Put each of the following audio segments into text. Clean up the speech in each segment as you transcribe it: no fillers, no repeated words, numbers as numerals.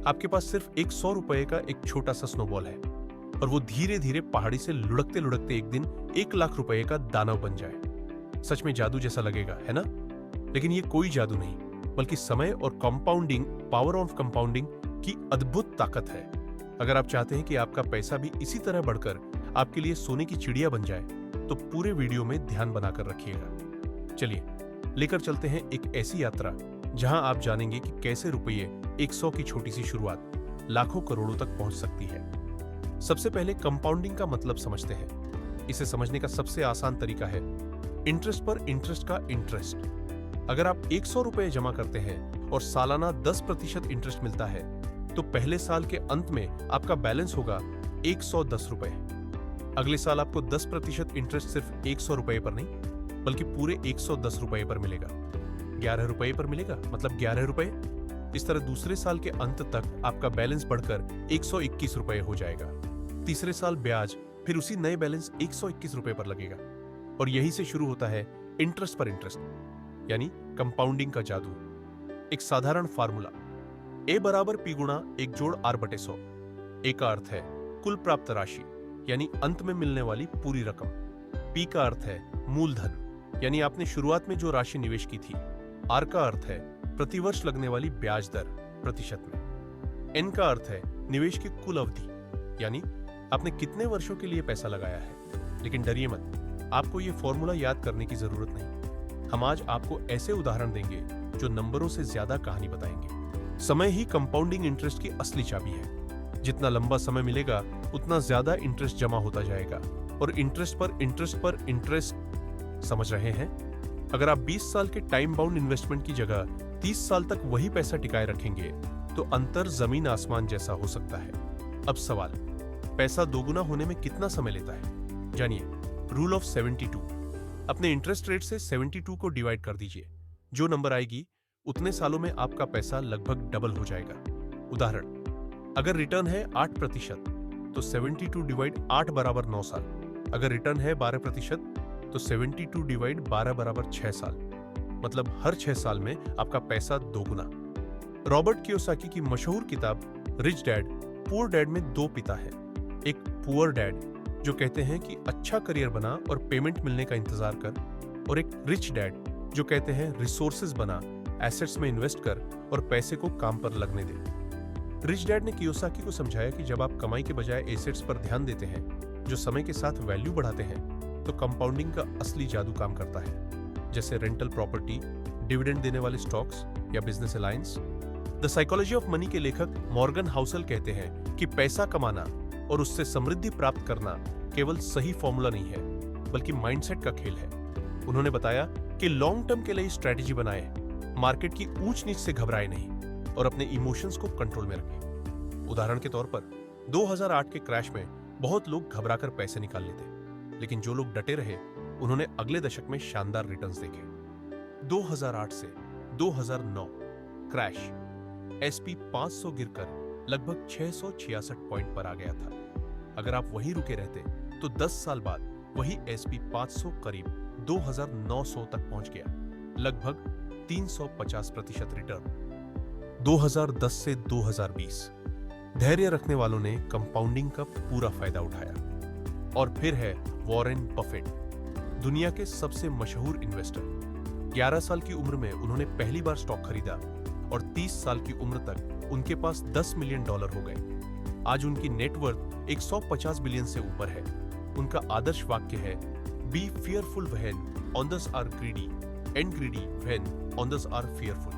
आपके पास सिर्फ एक 100 रुपए का एक छोटा सा स्नोबॉल है और वो धीरे धीरे पहाड़ी से लुढ़कते लुढ़कते एक दिन 1 लाख रुपए का दानव बन जाए। सच में जादू जैसा लगेगा, है ना? लेकिन ये कोई जादू नहीं, बल्कि समय और कंपाउंडिंग, पावर ऑफ कंपाउंडिंग की अद्भुत ताकत है। अगर आप चाहते हैं कि आपका पैसा भी इसी तरह बढ़कर आपके लिए सोने की चिड़िया बन जाए, तो पूरे वीडियो में ध्यान बनाकर रखिएगा। चलिए लेकर चलते हैं एक ऐसी यात्रा जहां आप जानेंगे कि कैसे रुपये 100 की छोटी सी शुरुआत लाखों करोड़ों तक पहुंच सकती है। सबसे पहले कंपाउंडिंग का मतलब समझते हैं। इसे समझने का सबसे आसान तरीका है इंटरेस्ट पर इंटरेस्ट का इंटरेस्ट। अगर आप 100 रुपए जमा करते हैं और सालाना 10% इंटरेस्ट मिलता है, तो पहले साल के अंत में आपका बैलेंस होगा 110 रुपए। अगले साल आपको 10% इंटरेस्ट सिर्फ 100 रुपए पर नहीं, बल्कि पूरे 110 रुपए पर मिलेगा। 11 रुपए पर मिलेगा, मतलब 11 रुपए। इस तरह दूसरे साल के अंत तक आपका बैलेंस बढ़कर 121 रुपए हो जाएगा। तीसरे साल ब्याज फिर उसी नए बैलेंस 121 रुपए पर लगेगा। और यहीं से शुरू होता है इंटरेस्ट पर इंटरेस्ट, यानी कंपाउंडिंग का जादू। एक साधारण फार्मूला, ए बराबर पी गुणा 1 जोड़ आर बटे 100। ए का अर्थ है कुल प्राप्त राशि, यानी अंत में मिलने वाली पूरी रकम। पी का अर्थ है मूलधन, यानी आपने शुरुआत में जो राशि निवेश की थी। आर का अर्थ है प्रतिवर्ष लगने वाली ब्याज दर प्रतिशत में। एन का अर्थ है निवेश की कुल अवधि, यानी आपने कितने वर्षों के लिए पैसा लगाया है। लेकिन डरिए मत, आपको यह फॉर्मूला याद करने की जरूरत नहीं। हम आज आपको ऐसे उदाहरण देंगे जो नंबरों से ज्यादा कहानी बताएंगे। समय ही कंपाउंडिंग इंटरेस्ट की असली चाबी है। जितना लंबा समय मिलेगा, उतना ज्यादा इंटरेस्ट जमा होता जाएगा और इंटरेस्ट पर इंटरेस्ट पर इंटरेस्ट। समझ रहे हैं? अगर आप 20 साल के टाइम बाउंड इन्वेस्टमेंट की जगह 30 साल तक वही पैसा टिकाए रखेंगे, तो अंतर जमीन आसमान जैसा हो सकता है। अब सवाल, पैसा दोगुना होने में कितना समय लेता है? जानिए, रूल ऑफ 72। अपने इंटरेस्ट रेट से 72 को डिवाइड कर दीजिए। जो नंबर आएगी उतने सालों में आपका पैसा लगभग डबल हो जाएगा। उदाहरण, अगर रिटर्न है 8%, तो 72 डिवाइड 8 बराबर 9 साल। अगर रिटर्न है 12%, तो 72 डिवाइड 12 बराबर 6 साल। मतलब हर 6 साल में आपका पैसा दोगुना। रॉबर्ट कियोसाकी की मशहूर किताब रिच डैड पुअर डैड में 2 पिता हैं। एक पुअर डैड जो कहते हैं कि अच्छा करियर बना और पेमेंट मिलने का इंतजार कर, और एक रिच डैड जो कहते हैं रिसोर्सेज बना, एसेट्स में इन्वेस्ट कर और पैसे को काम पर लगने दे। रिच डैड ने कियोसाकी को समझाया कि जब आप कमाई के बजाय एसेट्स पर ध्यान देते हैं जो समय के साथ वैल्यू बढ़ाते हैं, तो कंपाउंडिंग का असली जादू काम करता है। जैसे रेंटल प्रॉपर्टी, डिविडेंड देने वाले स्टॉक्स या business alliance. The psychology of money के लेखक मॉर्गन हाउसल कहते हैं कि पैसा कमाना और उससे समृद्धि प्राप्त करना केवल सही फॉर्मूला नहीं है, बल्कि माइंडसेट का खेल है। उन्होंने बताया कि लॉन्ग टर्म के लिए स्ट्रैटेजी बनाए, मार्केट की ऊंच नीच से घबराए नहीं और अपने इमोशंस को कंट्रोल में रखें। उदाहरण के तौर पर 2008 के क्रैश में बहुत लोग घबराकर पैसे निकाल लेते, लेकिन जो लोग डटे रहे उन्होंने अगले दशक में शानदार रिटर्न्स देखे। 2008 से 2009 क्रैश, S&P 500 गिरकर लगभग 666 पॉइंट पर आ गया था। अगर आप वहीं रुके रहते तो 10 साल बाद वही S&P 500 करीब 2900 तक पहुंच गया, लगभग 350% रिटर्न। 2010 से 2020 धैर्य रखने वालों ने कंपाउंडिंग का पूरा फायदा उठाया। और फिर है वॉरेन बफेट, दुनिया के सबसे मशहूर इन्वेस्टर। 11 साल की उम्र में उन्होंने पहली बार स्टॉक खरीदा और 30 साल की उम्र तक उनके पास $10 मिलियन हो गए। आज उनकी नेटवर्थ 150 बिलियन से ऊपर है। उनका आदर्श वाक्य है, B fearful when others are greedy and greedy when others are fearful,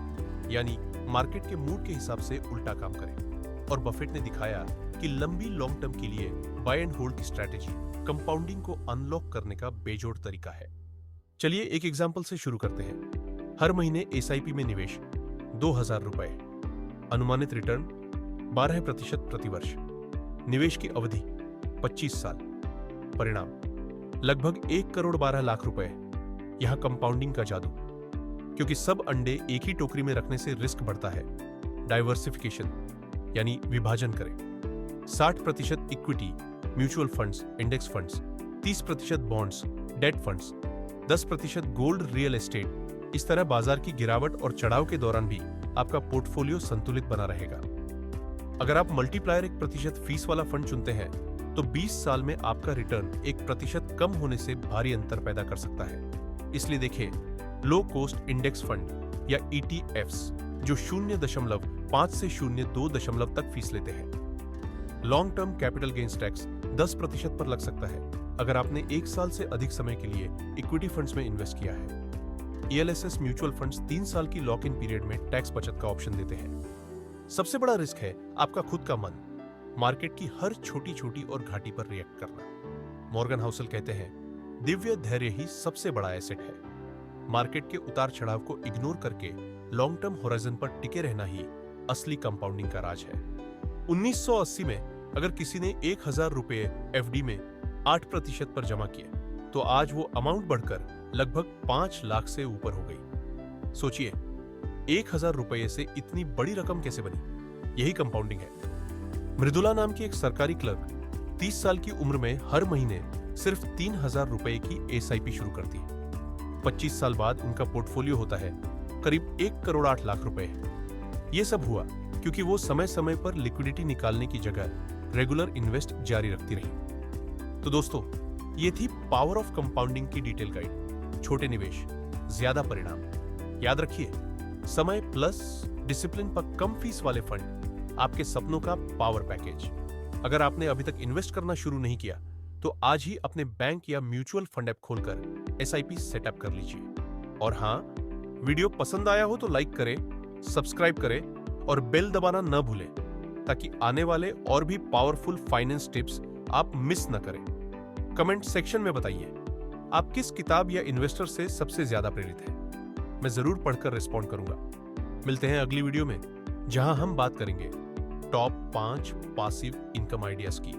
यानी मार्केट के मूड के हिसाब से उल्टा काम करें। और बफेट ने दिखाया कि लंबी लॉन्ग टर्म के लिए बाय एंड होल्ड की स्ट्रैटेजी कंपाउंडिंग को अनलॉक करने का बेजोड़ तरीका है। चलिए एक एग्जांपल से शुरू करते हैं। हर महीने SIP में निवेश 2000 रुपए, अनुमानित रिटर्न 12% प्रतिवर्ष, निवेश की अवधि 25 साल, परिणाम लगभग 1 करोड़ 12 लाख रुपए। यहां कंपाउंडिंग का जादू, क्योंकि सब अंडे एक ही टोकरी में रखने से रिस्क बढ़ता है। डाइवर्सिफिकेशन यानी विभाजन करें। 60% equity, mutual funds, index funds, 30% bonds, date funds, 10% gold, real estate. इस तरह बाजार की गिरावट और चढ़ाव के दौरान भी आपका पोर्टफोलियो संतुलित बना रहेगा। अगर आप मल्टीप्लायर 1% फीस वाला फंड चुनते हैं तो 20 साल में आपका रिटर्न 1% कम होने से भारी अंतर पैदा कर सकता है। इसलिए देखिए, लो कॉस्ट इंडेक्स फंड या ETFs जो 0.5 से 0.2 तक फीस लेते हैं। Long term capital gains tax 10% पर लग सकता है अगर आपने 1 साल से अधिक समय के लिए इक्विटी फंड्स में इन्वेस्ट किया है। ELSS म्यूचुअल फंड्स 3 साल की लॉक इन पीरियड में टैक्स बचत का ऑप्शन देते हैं। सबसे बड़ा रिस्क है आपका खुद का मन, मार्केट की हर छोटी छोटी और घाटी पर रिएक्ट करना। मॉर्गन हाउसल कहते हैं, दिव्य धैर्य ही सबसे बड़ा एसेट है। मार्केट के उतार चढ़ाव को इग्नोर करके लॉन्ग टर्म होराइजन पर टिके रहना ही असली कंपाउंडिंग का राज है। 1980 में अगर किसी ने 1000 रुपए FD में 8% पर जमा किए तो आज वो अमाउंट बढ़कर लगभग 5 लाख से ऊपर हो गई। सोचिए, 1000 रुपए से इतनी बड़ी रकम कैसे बनी? यही कंपाउंडिंग है। मृदुला नाम की एक सरकारी क्लर्क 30 साल की उम्र में हर महीने सिर्फ 3000 रुपए की SIP शुरू करती है। 25 साल बाद उनका पोर्टफोलियो होता है करीब 1 करोड़ 8 लाख रुपए। यह सब हुआ क्योंकि वो समय समय पर लिक्विडिटी निकालने की जगह रेगुलर इन्वेस्ट जारी रखती रही। तो दोस्तों, ये थी पावर ऑफ कंपाउंडिंग की डिटेल गाइड। छोटे निवेश, ज्यादा परिणाम। याद रखिए, समय प्लस डिसिप्लिन पर कम फीस वाले फंड आपके सपनों का पावर पैकेज। अगर आपने अभी तक इन्वेस्ट करना शुरू नहीं किया तो आज ही अपने बैंक या म्यूचुअल फंड ऐप खोलकर SIP सेटअप कर लीजिए। और हां, वीडियो पसंद आया हो तो लाइक करें, सब्सक्राइब करें और बेल दबाना न भूलें ताकि आने वाले और भी पावरफुल फाइनेंस टिप्स आप मिस न करें। कमेंट सेक्शन में बताइए आप किस किताब या इन्वेस्टर से सबसे ज्यादा प्रेरित हैं। मैं जरूर पढ़कर रिस्पॉन्ड करूंगा। मिलते हैं अगली वीडियो में जहां हम बात करेंगे टॉप 5 पासिव इनकम आइडियाज की।